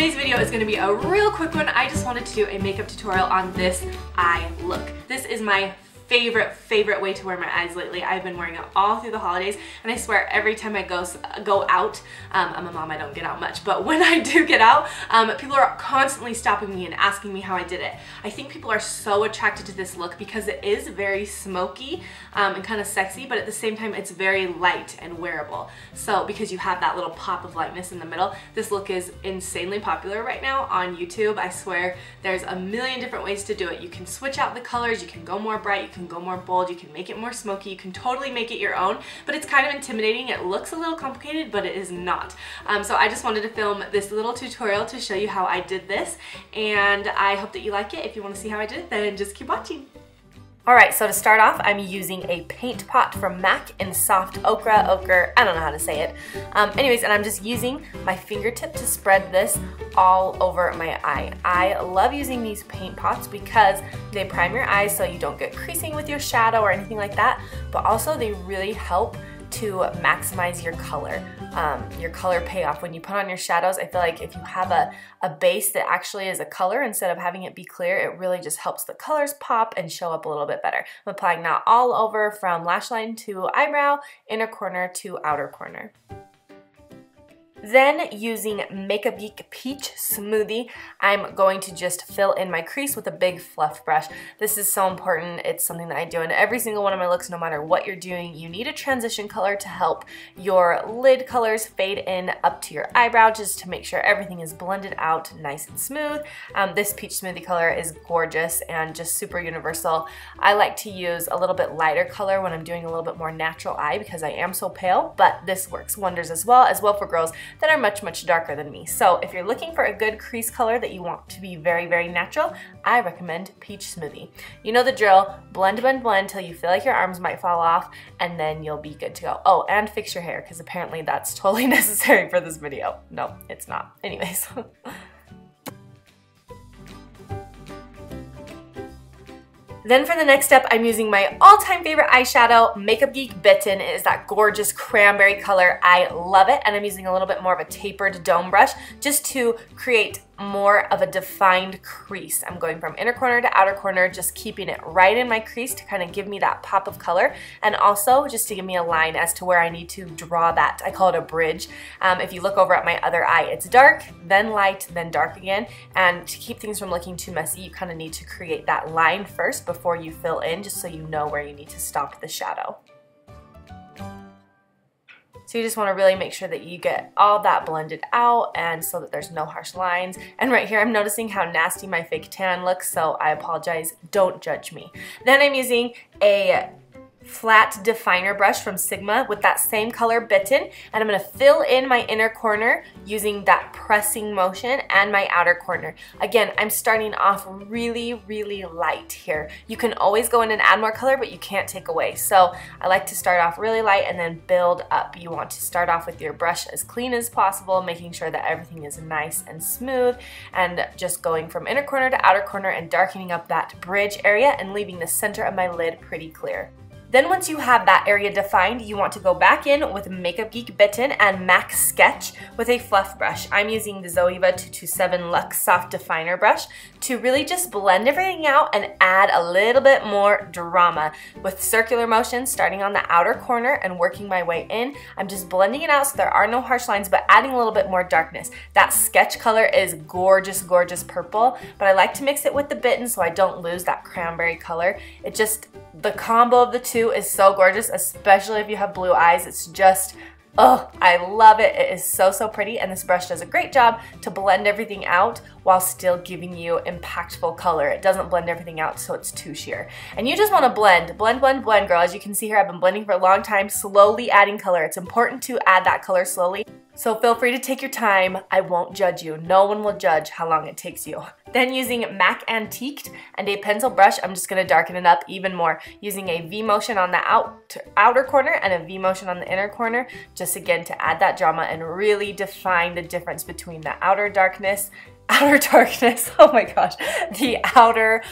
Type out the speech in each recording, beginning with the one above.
Today's video is going to be a real quick one. I just wanted to do a makeup tutorial on this eye look. This is my favorite way to wear my eyes lately. I've been wearing it all through the holidays, and I swear every time I go out, I'm a mom, I don't get out much, but when I do get out, people are constantly stopping me and asking me how I did it. I think people are so attracted to this look because it is very smoky and kind of sexy, but at the same time it's very light and wearable. So because you have that little pop of lightness in the middle, this look is insanely popular right now on YouTube. I swear there's a million different ways to do it. You can switch out the colors, you can go more bright, you can go more bold, you can make it more smoky, you can totally make it your own, but it's kind of intimidating. It looks a little complicated, but it is not. So I just wanted to film this little tutorial to show you how I did this, and I hope that you like it. If you want to see how I did it, then just keep watching. Alright, so to start off, I'm using a paint pot from MAC in soft ochre, I don't know how to say it. Anyways, and I'm just using my fingertip to spread this all over my eye. I love using these paint pots because they prime your eyes so you don't get creasing with your shadow or anything like that, but also they really help to maximize your color payoff. When you put on your shadows, I feel like if you have a base that actually is a color instead of having it be clear, it really just helps the colors pop and show up a little bit better. I'm applying that all over from lash line to eyebrow, inner corner to outer corner. Then using Makeup Geek Peach Smoothie, I'm going to just fill in my crease with a big fluff brush. This is so important. It's something that I do in every single one of my looks, no matter what you're doing. You need a transition color to help your lid colors fade in up to your eyebrow, just to make sure everything is blended out nice and smooth. This Peach Smoothie color is gorgeous and just super universal. I like to use a little bit lighter color when I'm doing a little bit more natural eye because I am so pale, but this works wonders as well for girls that are much darker than me. So if you're looking for a good crease color that you want to be very natural, I recommend Peach Smoothie. You know the drill. Blend till you feel like your arms might fall off, and then you'll be good to go. Oh, and fix your hair, because apparently that's totally necessary for this video. No, it's not. Anyways. Then for the next step, I'm using my all-time favorite eyeshadow, Makeup Geek Bitten. It is that gorgeous cranberry color. I love it, and I'm using a little bit more of a tapered dome brush just to create more of a defined crease. I'm going from inner corner to outer corner, just keeping it right in my crease to kind of give me that pop of color, and also just to give me a line as to where I need to draw that. I call it a bridge. If you look over at my other eye, it's dark, then light, then dark again, and to keep things from looking too messy, you kind of need to create that line first before you fill in, just so you know where you need to stop the shadow. So you just want to really make sure that you get all that blended out, and so that there's no harsh lines. And right here I'm noticing how nasty my fake tan looks, so I apologize, don't judge me. Then I'm using a flat definer brush from Sigma with that same color Bitten, and I'm going to fill in my inner corner using that pressing motion and my outer corner. Again, I'm starting off really light here. You can always go in and add more color, but you can't take away. So I like to start off really light and then build up. You want to start off with your brush as clean as possible, making sure that everything is nice and smooth, and just going from inner corner to outer corner and darkening up that bridge area and leaving the center of my lid pretty clear. Then once you have that area defined, you want to go back in with Makeup Geek Bitten and MAC Sketch with a fluff brush. I'm using the Zoeva 227 Luxe Soft Definer brush to really just blend everything out and add a little bit more drama. With circular motion, starting on the outer corner and working my way in, I'm just blending it out so there are no harsh lines, but adding a little bit more darkness. That sketch color is gorgeous purple, but I like to mix it with the Bitten so I don't lose that cranberry color. It just, the combo of the two is so gorgeous, especially if you have blue eyes. It's just, oh, I love it. It is so pretty, and this brush does a great job to blend everything out while still giving you impactful color. It doesn't blend everything out so it's too sheer. And you just want to blend, girl. As you can see here, I've been blending for a long time, slowly adding color. It's important to add that color slowly. So feel free to take your time. I won't judge you. No one will judge how long it takes you. Then using MAC Antiqued and a pencil brush, I'm just going to darken it up even more, using a V motion on the outer corner and a V motion on the inner corner, just again to add that drama and really define the difference between the outer darkness, oh my gosh, the outer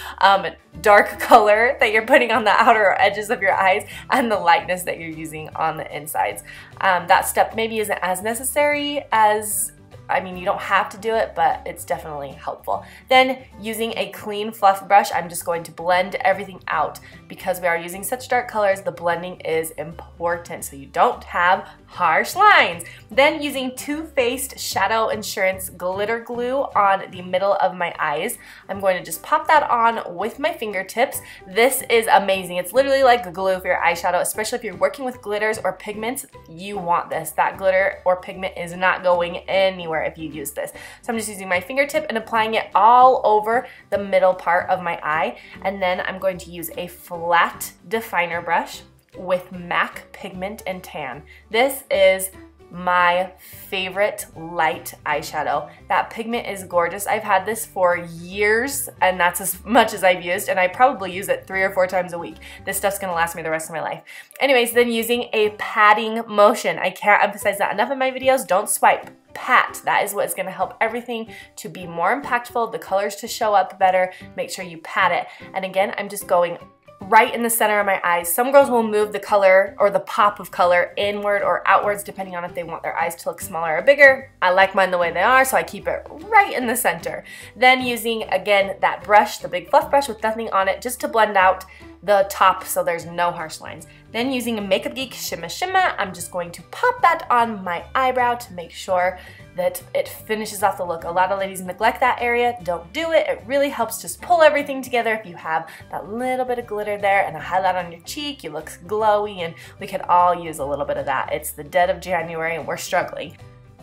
dark color that you're putting on the outer edges of your eyes and the lightness that you're using on the insides. That step maybe isn't as necessary as I mean, you don't have to do it, but it's definitely helpful. Then using a clean fluff brush, I'm just going to blend everything out. Because we are using such dark colors, the blending is important so you don't have harsh lines. Then using Too Faced Shadow Insurance glitter glue on the middle of my eyes, I'm going to just pop that on with my fingertips. This is amazing. It's literally like glue for your eyeshadow, especially if you're working with glitters or pigments. You want this. That glitter or pigment is not going anywhere if you use this. So I'm just using my fingertip and applying it all over the middle part of my eye. And then I'm going to use a flat definer brush with MAC Pigment and Tan. This is my favorite light eyeshadow. That pigment is gorgeous. I've had this for years, and that's as much as I've used, and I probably use it 3 or 4 times a week. This stuff's gonna last me the rest of my life. Anyways, then using a patting motion. I can't emphasize that enough in my videos. Don't swipe. Pat. That is what's going to help everything to be more impactful, the colors to show up better. Make sure you pat it. And again, I'm just going right in the center of my eyes. Some girls will move the color or the pop of color inward or outwards depending on if they want their eyes to look smaller or bigger. I like mine the way they are, so I keep it right in the center. Then using, again, that brush, the big fluff brush with nothing on it, just to blend out the top so there's no harsh lines. Then using a Makeup Geek Shimma Shimma, I'm just going to pop that on my eyebrow to make sure that it finishes off the look. A lot of ladies neglect that area. Don't do it. It really helps just pull everything together. If you have that little bit of glitter there and a highlight on your cheek, you look glowy, and we could all use a little bit of that. It's the dead of January and we're struggling.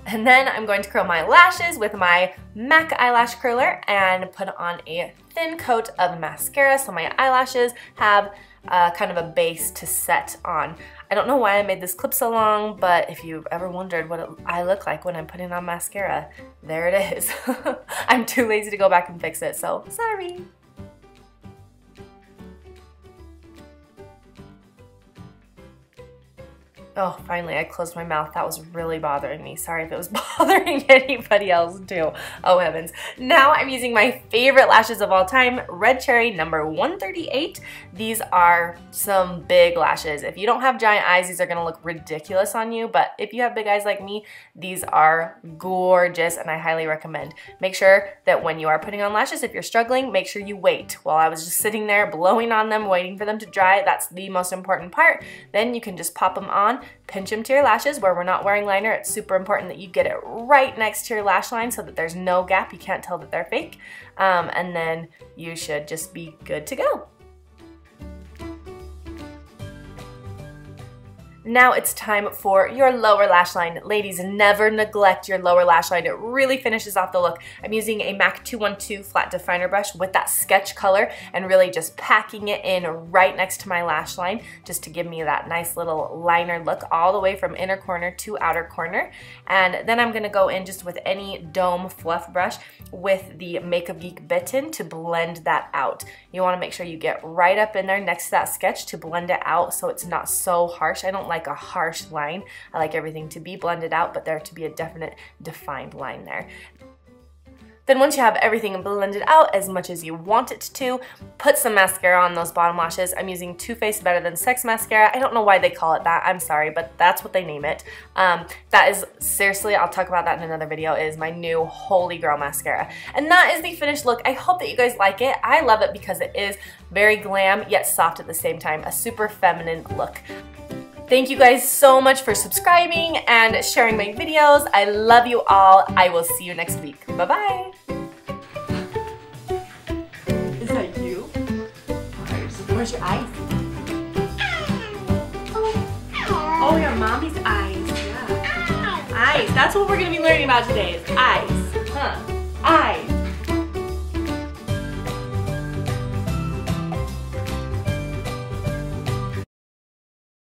And then I'm going to curl my lashes with my MAC eyelash curler and put on a thin coat of mascara so my eyelashes have kind of a base to set on. I don't know why I made this clip so long, but if you've ever wondered what I look like when I'm putting on mascara, there it is. I'm too lazy to go back and fix it, so sorry. Oh, finally, I closed my mouth. That was really bothering me. Sorry if it was bothering anybody else too. Oh heavens. Now I'm using my favorite lashes of all time, Red Cherry number 138. These are some big lashes. If you don't have giant eyes, these are gonna look ridiculous on you, but if you have big eyes like me, these are gorgeous and I highly recommend. Make sure that when you are putting on lashes, if you're struggling, make sure you wait. While I was just sitting there blowing on them, waiting for them to dry, that's the most important part. Then you can just pop them on, pinch them to your lashes. Where we're not wearing liner, it's super important that you get it right next to your lash line so that there's no gap. You can't tell that they're fake. And then you should just be good to go. Now it's time for your lower lash line. Ladies, never neglect your lower lash line. It really finishes off the look. I'm using a MAC 212 flat definer brush with that sketch color and really just packing it in right next to my lash line just to give me that nice little liner look all the way from inner corner to outer corner. And then I'm gonna go in just with any dome fluff brush with the Makeup Geek Bitten to blend that out. You wanna make sure you get right up in there next to that sketch to blend it out so it's not so harsh. I don't like a harsh line. I like everything to be blended out, but there to be a definite defined line there. Then once you have everything blended out as much as you want it to, put some mascara on those bottom lashes. I'm using Too Faced Better Than Sex mascara. I don't know why they call it that. I'm sorry, but that's what they name it. That is, seriously, I'll talk about that in another video, is my new holy grail mascara. And that is the finished look. I hope that you guys like it. I love it because it is very glam yet soft at the same time. A super feminine look. Thank you guys so much for subscribing and sharing my videos. I love you all. I will see you next week. Bye-bye. Is that you? Where's your eyes? Oh, your mommy's eyes. Yeah. Eyes. That's what we're going to be learning about today is eyes. Huh. Eyes.